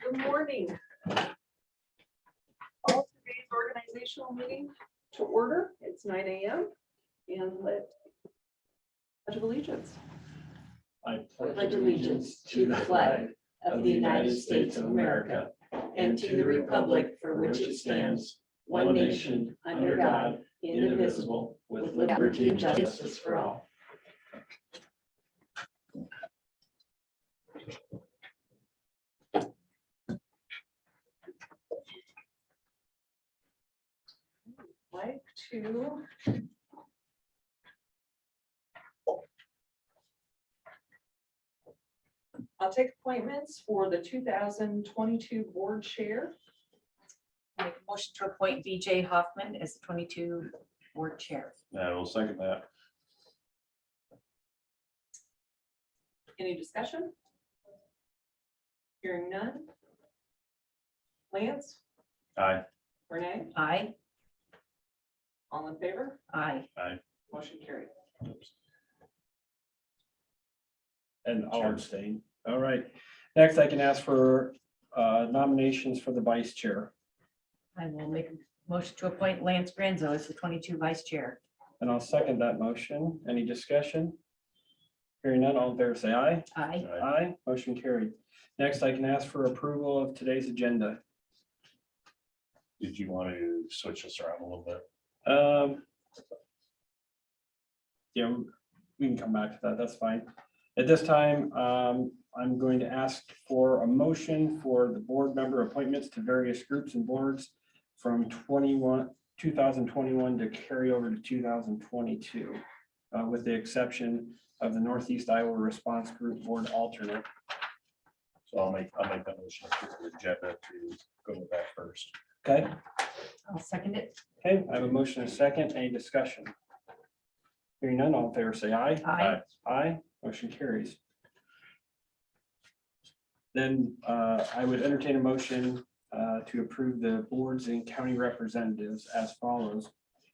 Good morning. Call today's organizational meeting to order. It's 9 a.m. and let pledge of allegiance. I pledge allegiance to the flag of the United States of America and to the republic for which it stands, one nation, under God, indivisible, with liberty and justice for all. Like to I'll take appointments for the 2022 board chair. Make a motion to appoint BJ Hoffman as the 22 board chair. I will second that. Any discussion? Hearing none. Lance, Aye. Renee, Aye. all in favor? Aye. Motion carried. And I'll abstain. All right. Next, I can ask for nominations for the vice chair. I will make a motion to appoint Lance Granzo as the 22 vice chair. And I'll second that motion. Any discussion? Hearing none, all in favor say aye. Aye. Aye. Motion carried. Next, I can ask for approval of today's agenda. Did you want to switch this around a little bit? Yeah, we can come back to that. That's fine. At this time, I'm going to ask for a motion for the board member appointments to various groups and boards from 2021 to carry over to 2022, with the exception of the Northeast Iowa Response Group Board alternate. So I'll make that motion for the agenda to go with that first. Okay. I'll second it. Okay, I have a motion and a second. Any discussion? Hearing none, all in favor say aye. Aye. Aye, motion carries. Then I would entertain a motion to approve the boards and county representatives as follows.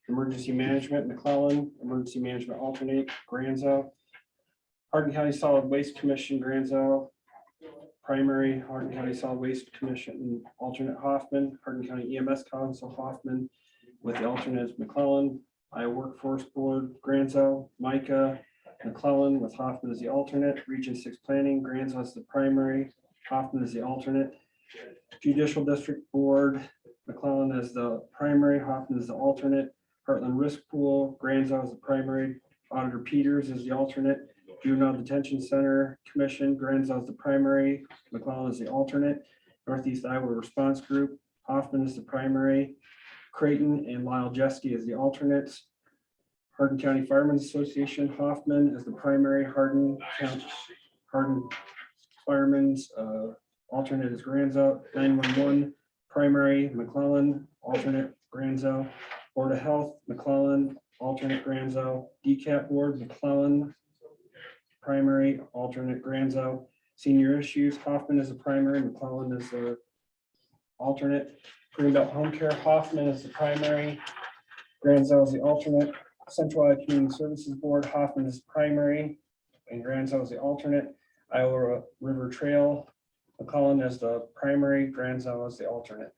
Emergency Management, McClellan, Emergency Management Alternate, Granzo, Hardin County Solid Waste Commission, Granzo, Primary, Hardin County Solid Waste Commission, alternate Hoffman, Hardin County EMS Council, Hoffman, with the alternates McClellan, Iowa Workforce Board, Granzo, Micah, McClellan with Hoffman as the alternate, Region 6 Planning, Granzo as the primary, Hoffman as the alternate, Judicial District Board, McClellan as the primary, Hoffman as the alternate, Heartland Risk Pool, Granzo as the primary, Auditor Peters as the alternate, Juvenile Detention Center Commission, Granzo as the primary, McClellan as the alternate, Northeast Iowa Response Group, Hoffman is the primary, Creighton and Lyle Jeske as the alternates, Hardin County Firemen's Association, Hoffman as the primary, Hardin Firemen's alternate is Granzo, 911 primary, McClellan, alternate Granzo, Board of Health, McClellan, alternate Granzo, DCAT Board, McClellan, primary, alternate Granzo, Senior Issues, Hoffman is the primary, McClellan is the alternate, Greenbelt Home Care, Hoffman is the primary, Granzo is the alternate, Central Iowa Community Services Board, Hoffman is primary, and Granzo is the alternate, Iowa River Trail, McClellan is the primary, Granzo is the alternate.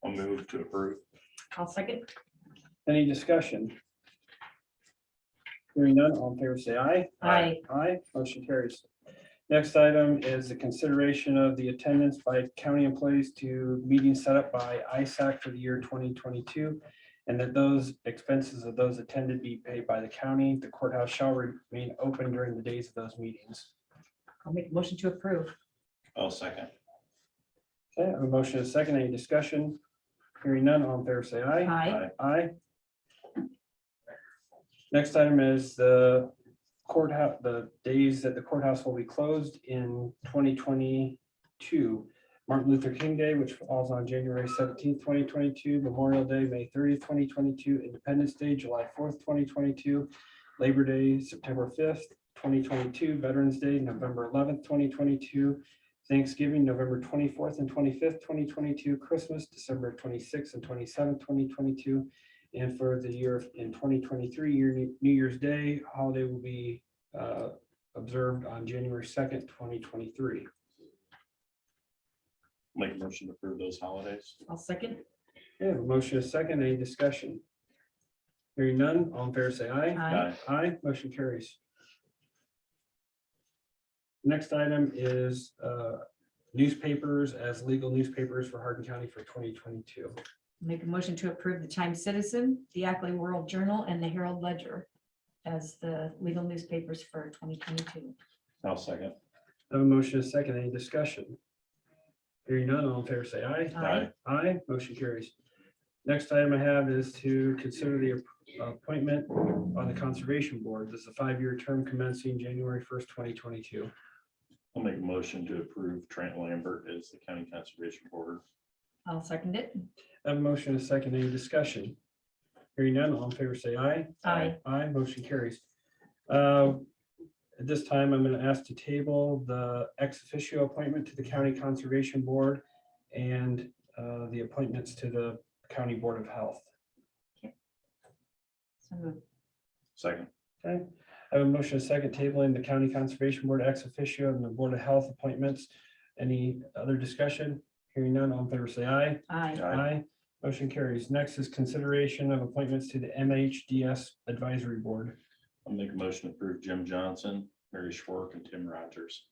I'll move to approve. I'll second. Any discussion? Hearing none, all in favor say aye. Aye. Aye, motion carries. Next item is the consideration of the attendance by county employees to meetings set up by ISAC for the year 2022, and that those expenses of those attended be paid by the county. The courthouse shall remain open during the days of those meetings. I'll make a motion to approve. I'll second. Okay, I have a motion and a second. Any discussion? Hearing none, all in favor say aye. Aye. Aye. Next item is the courthouse, the days that the courthouse will be closed in 2022. Martin Luther King Day, which falls on January 17th, 2022, Memorial Day, May 30th, 2022, Independence Day, July 4th, 2022, Labor Day, September 5th, 2022, Veterans Day, November 11th, 2022, Thanksgiving, November 24th and 25th, 2022, Christmas, December 26th and 27th, 2022, and for the year in 2023, New Year's Day holiday will be observed on January 2nd, 2023. Make a motion to approve those holidays. I'll second. Okay, a motion is second, any discussion? Hearing none, all in favor say aye. Aye. Aye, motion carries. Next item is newspapers as legal newspapers for Hardin County for 2022. Make a motion to approve the Times Citizen, the Ackley World Journal, and the Herald Ledger as the legal newspapers for 2022. I'll second. I have a motion is second, any discussion? Hearing none, all in favor say aye. Aye. Aye, motion carries. Next item I have is to consider the appointment on the Conservation Board. This is a 5-year term commencing January 1st, 2022. I'll make a motion to approve Trent Lambert as the County Conservation Board. I'll second it. I have a motion is second, any discussion? Hearing none, all in favor say aye. Aye. Aye, motion carries. At this time, I'm going to ask to table the ex officio appointment to the County Conservation Board and the appointments to the County Board of Health. So moved. Second. Okay, I have a motion, a second, tabling the County Conservation Board ex officio and the Board of Health appointments. Any other discussion? Hearing none, all in favor say aye. Aye. Aye. Motion carries. Next is consideration of appointments to the NHDS Advisory Board. I'll make a motion to approve Jim Johnson, Mary Schwark, and Tim Rogers.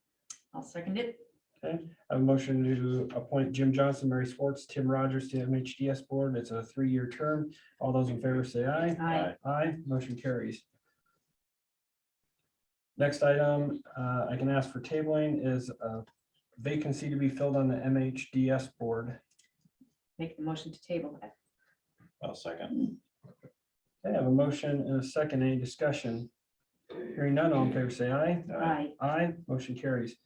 I'll second it. Okay, I have a motion to appoint Jim Johnson, Mary Swartz, Tim Rogers to MHDS Board. It's a 3-year term. All those in favor say aye. Aye. Aye, motion carries. Next item, I can ask for tabling is a vacancy to be filled on the MHDS Board. Make the motion to table that. I'll second. I have a motion and a second. Any discussion? Hearing none, all in favor say aye. Aye. Aye, motion carries.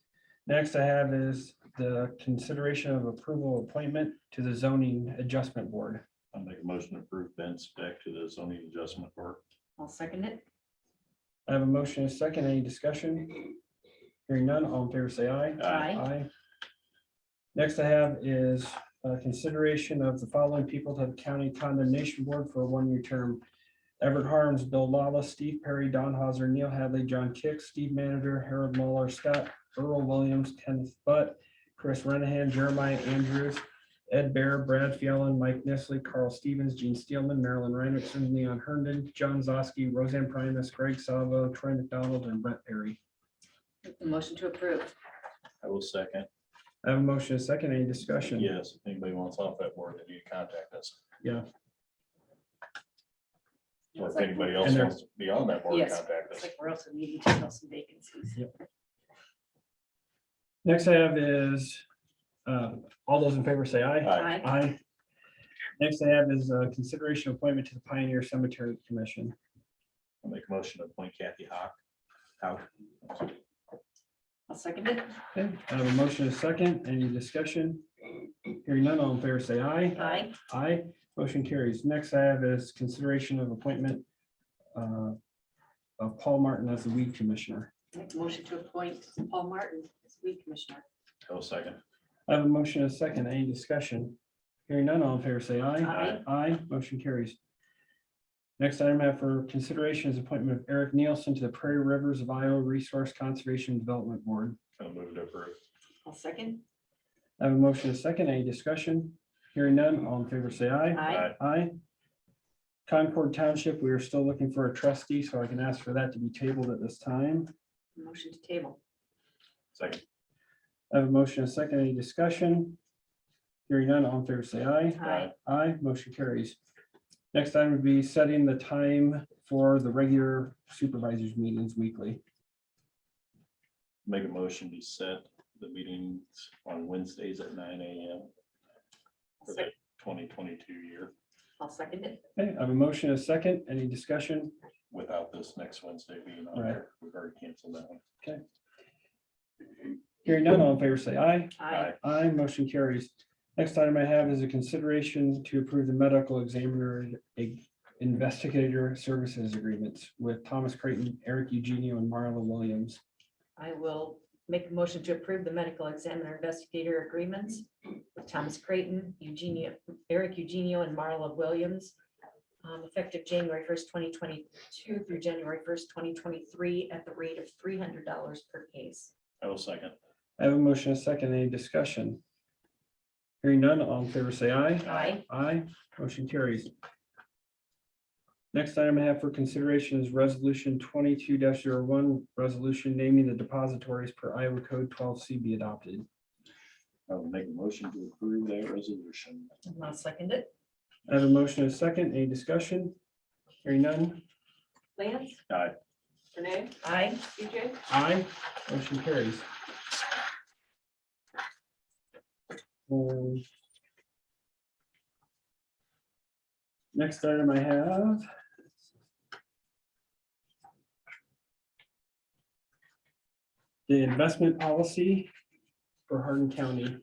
Next I have is the consideration of approval appointment to the Zoning Adjustment Board. I'll make a motion to approve Ben Speck to the Zoning Adjustment Board. I'll second it. I have a motion and a second. Any discussion? Hearing none, all in favor say aye. Aye. Next I have is consideration of the following people to the County Condemnation Board for a 1-year term. Everett Harms, Bill Lawless, Steve Perry, Don Hauser, Neil Hadley, John Kick, Steve Manager, Harold Muller, Scott Earl Williams, Kenneth Butt, Chris Renahan, Jeremiah Andrews, Ed Bear, Brad Fielen, Mike Nestle, Carl Stevens, Gene Steelman, Marilyn Reinrichsen, Leon Herndon, John Zosky, Roseanne Primus, Greg Salvo, Troy McDonald, and Brett Perry. Make the motion to approve. I will second. I have a motion, a second, any discussion? Yes, if anybody wants off that board, they need to contact us. Yeah, Or if anybody else And there- wants to be on that board, Yes. contact It's us. like we're also needing to fill some vacancies. next I have is, all those in favor say aye. Aye. Aye. Next I have is consideration appointment to the Pioneer Cemetery Commission. I'll make a motion to appoint Kathy Hawk. I'll second it. Okay, I have a motion, a second, any discussion? Hearing none, all in favor say aye. Aye. Aye, motion carries. Next I have is consideration of appointment of Paul Martin as the weed commissioner. Make the motion to appoint Paul Martin as weed commissioner. I will second. I have a motion, a second, any discussion? Hearing none, all in favor say aye. Aye. Aye, motion carries. Next item I have for consideration is appointment of Eric Nielsen to the Prairie Rivers of Iowa Resource Conservation and Development Board. I'll move to approve. I'll second. I have a motion, a second, any discussion? Hearing none, all in favor say aye. Aye. Aye. Concord Township, we are still looking for a trustee, so I can ask for that to be tabled at this time. Motion to table. Second. I have a motion, a second, any discussion? Hearing none, all in favor say aye. Aye. Aye, motion carries. Next item would be setting the time for the regular supervisors meetings weekly. Make a motion to set the meetings on Wednesdays at 9 a.m. for the 2022 year I'll second it. Okay, I have a motion, a second, any discussion? without this next Wednesday being on Right. there. We've already canceled that one. Hearing none, all in favor say aye. Aye. Aye, motion carries. Next item I have is a consideration to approve the medical examiner investigator services agreements with Thomas Creighton, Eric Eugenio, and Marla Williams. I will make a motion to approve the medical examiner investigator agreements with Thomas Creighton, Eric Eugenio, and Marla Williams, effective January 1st, 2022 through January 1st, 2023 at the rate of $300 per case. I will second. I have a motion, a second, any discussion? Hearing none, all in favor say aye. Aye. Aye, motion carries. Next item I have for consideration is resolution 22-01, resolution naming the depositories per Iowa Code 12C be adopted. I will make a motion to approve that resolution. I'll second it. I have a motion and a second. Any discussion? Hearing none. Lance. Aye. Renee. Aye. BJ. Aye, motion carries. Next item I have the investment policy for Hardin County.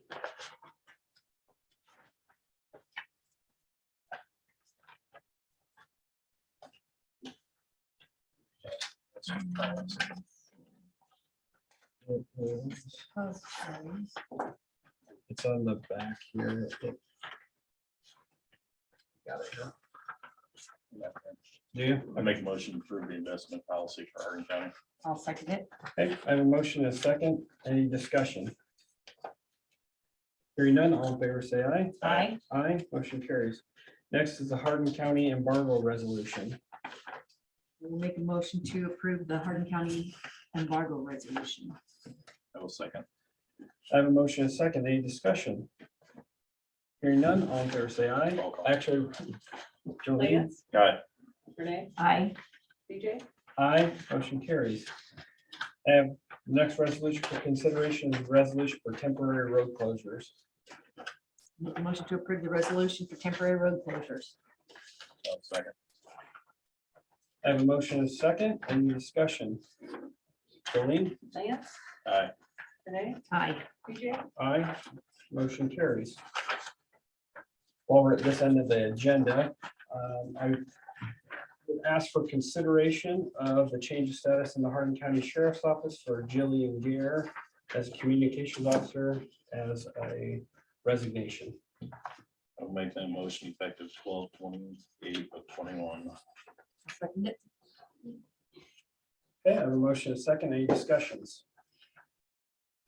It's on the back here. Got it here. Do you? I make a motion to approve the investment policy for Hardin County. I'll second it. Okay, I have a motion and a second. Any discussion? Hearing none, all in favor say aye. Aye. Aye, motion carries. Next is the Hardin County embargo resolution. We'll make a motion to approve the Hardin County embargo resolution. I will second. I have a motion and a second. Any discussion? Hearing none, all in favor say aye. Roll call. Actually, Jolene, Lance. Aye. Renee. Aye. BJ. aye, motion carries. I have next resolution for consideration is resolution for temporary road closures. Make a motion to approve the resolution for temporary road closures. I'll second. I have a motion and a second. Any discussion? Jolene, Lance. Aye. Renee. Aye. BJ. aye, motion carries. While we're at this end of the agenda, I would ask for consideration of the change of status in the Hardin County Sheriff's Office for Jillian Gare as a communications officer as a resignation. I'll make that motion effective 12/28/21. I'll second it. Okay, I have a motion and a second. Any discussions?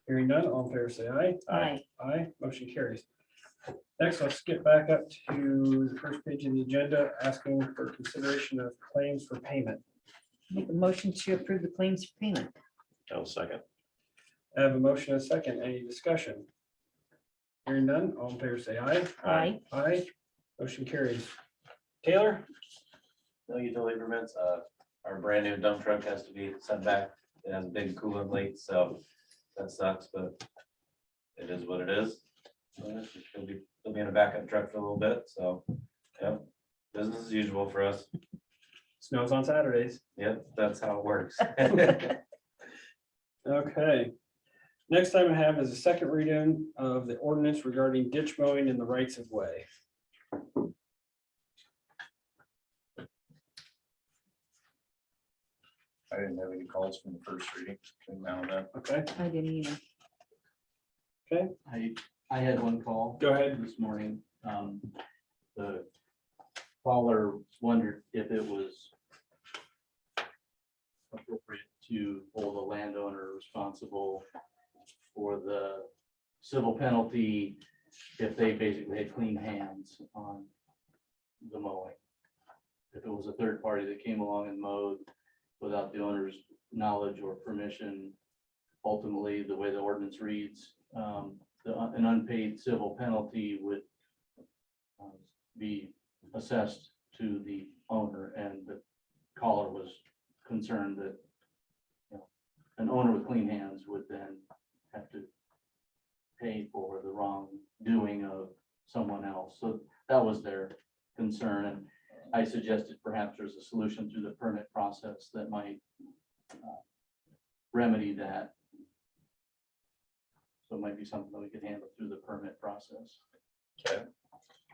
Hearing none, all in favor say aye. Aye. Aye, motion carries. Next, I'll skip back up to the first page of the agenda, asking for consideration of claims for payment. Make a motion to approve the claims for payment. I'll second. I have a motion and a second. Any discussion? Hearing none, all in favor say aye. Aye. Aye, motion carries. Taylor? No utility permits, our brand new dump truck has to be sent back. It has a big coolant leak, so that sucks, but it is what it is. It'll be in a backup truck for a little bit, so, yep, business as usual for us. Snows on Saturdays. Yep, that's how it works. Okay. Next item I have is a second reading of the ordinance regarding ditch mowing in the rights of way. I didn't have any calls from the first reading between now and then. Okay, I didn't either. I had one call go ahead. this morning. The caller wondered if it was appropriate to hold a landowner responsible for the civil penalty if they basically had clean hands on the mowing. If it was a third party that came along and mowed without the owner's knowledge or permission, ultimately, the way the ordinance reads, an unpaid civil penalty would be assessed to the owner, and the caller was concerned that, you know, an owner with clean hands would then have to pay for the wrongdoing of someone else. So that was their concern, and I suggested perhaps there's a solution through the permit process that might remedy that. So it might be something that we could handle through the permit process. Okay.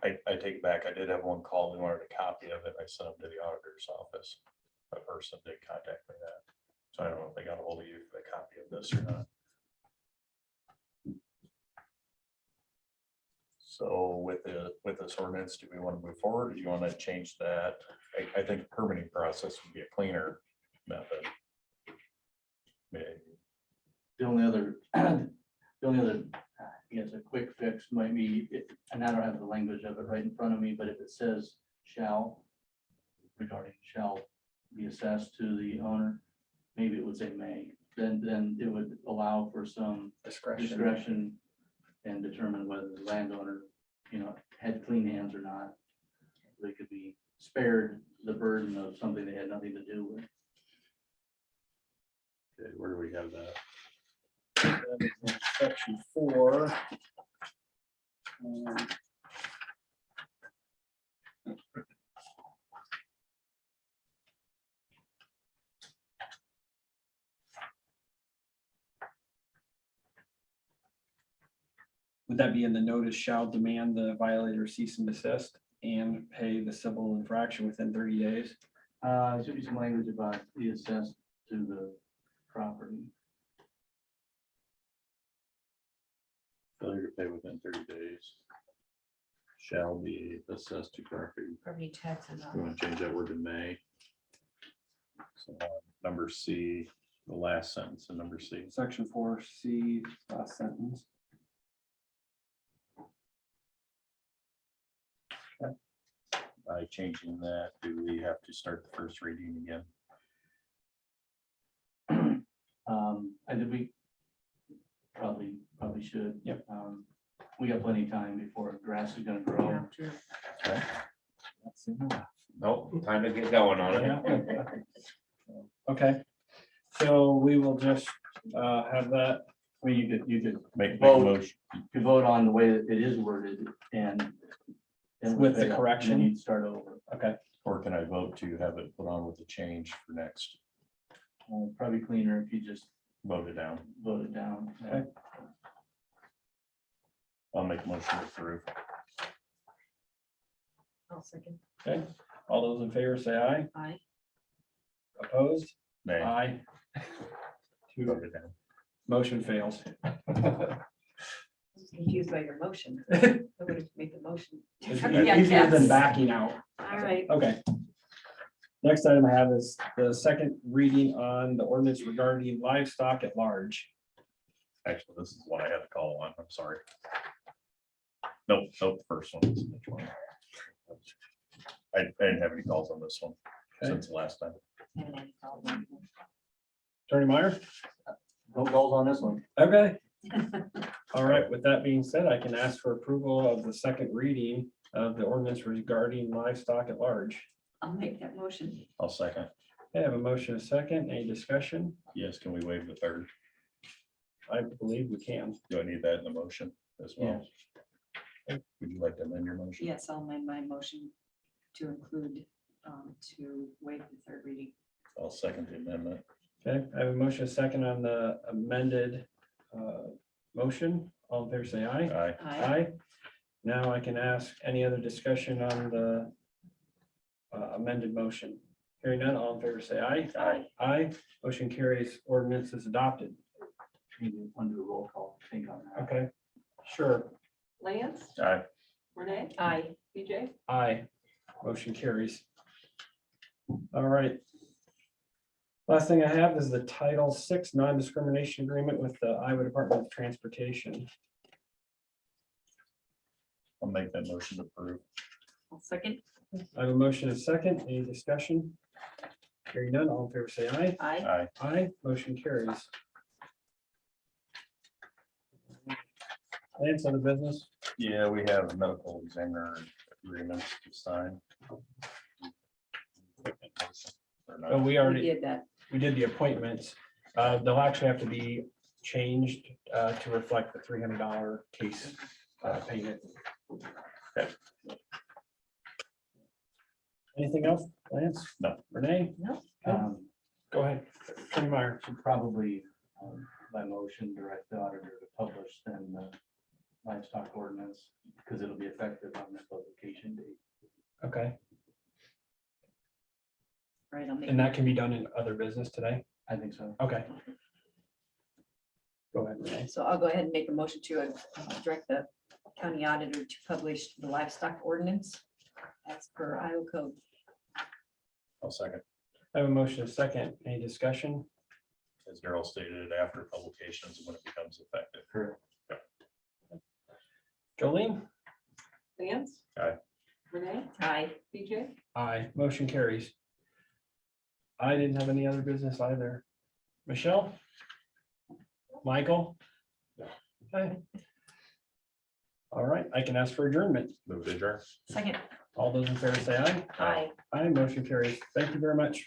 I take it back. I did have one call. We wanted a copy of it. I sent them to the auditor's office. That person did contact me that. So I don't know if they got a hold of you for a copy of this or not. So with this ordinance, do we want to move forward? Or do you want to change that? I think the permitting process would be a cleaner method. Maybe. The only other guess a quick fix might be, and I don't have the language of it right in front of me, but if it says shall, regarding shall be assessed to the owner, maybe it would say may, then it would allow for some discretion and determine whether the landowner, had clean hands or not. They could be spared the burden of something they had nothing to do with. Okay, where do we have that? That is in Section 4. Would that be in the notice shall demand the violator cease and desist and pay the civil infraction within 30 days? Should be some language about the assessed to the property. Failure to pay within 30 days. Shall be assessed to property. Property taxes We on. want to change that word to may. So number C, the last sentence in number C. Section 4C, last sentence. By changing that, do we have to start the first reading again? I did, we probably should. Yep. We got plenty of time before grass is gonna grow. Yeah, true. That's enough. Nope, time to get going on it. Yeah. Okay, so we will just have that. Well, you could Make a Vote. motion. you vote on the way that it is worded and. With the correction? You'd start over. Okay, Or can I vote to have it put on with the change for next? Probably cleaner if you just Vote it down. vote it down. Okay. I'll make a motion to approve. I'll second. okay. All those in favor say aye. Aye. Opposed? Nay. Aye. Two. Vote it down. Motion fails. Confused by your motion. I would have made the motion. It's Yeah, easier than yes. backing out. All right. Okay. Next item I have is the second reading on the ordinance regarding livestock at large. Actually, this is what I had to call on. I'm sorry. Nope, the first one. Is which one? I didn't have any calls on this one Okay. since the last time. Attorney Meyer? No goals on this one. Okay. All right, with that being said, I can ask for approval of the second reading of the ordinance regarding livestock at large. I'll make that motion. I'll second. I have a motion, a second, any discussion? Yes, can we waive the third? I believe we can. Do I need that in the motion as well? Would you like to amend your motion? Yes, I'll amend my motion to include, to waive the third reading. I'll second the amendment. Okay, I have a motion, a second on the amended motion. All in favor, say aye. Aye. Aye. Now I can ask any other discussion on the amended motion. Hearing none, all in favor, say aye. Aye. Aye. Motion carries. Ordinance is adopted. Maybe undo a roll call, think on that. Okay, sure. Lance, Aye. Renee, Aye. BJ, Aye. Motion carries. All right. Last thing I have is the Title VI Non-Discrimination Agreement with the Iowa Department of Transportation. I'll make that motion to approve. I'll second. I have a motion, a second. Any discussion? Hearing none, all in favor, say aye. Aye. Aye. Aye. Motion carries. Lance, other business? Yeah, we have a medical examiner agreements to sign. Or not? Oh, we We already, did that. we did the appointments. They'll actually have to be changed to reflect the $300 case payment. Okay. Anything else, Lance? No. Renee? No. Go ahead. Attorney Meyer. Should probably, by motion, direct the auditor to publish then the livestock ordinance, because it'll be effective on the publication date. Okay. Right, I'll make. And that can be done in other business today? I think so. Okay. Go ahead, Renee. So I'll go ahead and make a motion to direct the county auditor to publish the livestock ordinance as per Iowa code. I'll second. I have a motion, a second. Any discussion? As Darrell stated, after publications when it becomes effective. Correct. Jolene? Lance? Aye. Renee? Aye. BJ? Aye, motion carries. I didn't have any other business either. Michelle? Michael? Okay. All right, I can ask for adjournment. Move to adjourn. Second. All those in favor say aye. Aye. Aye, motion carries. Thank you very much.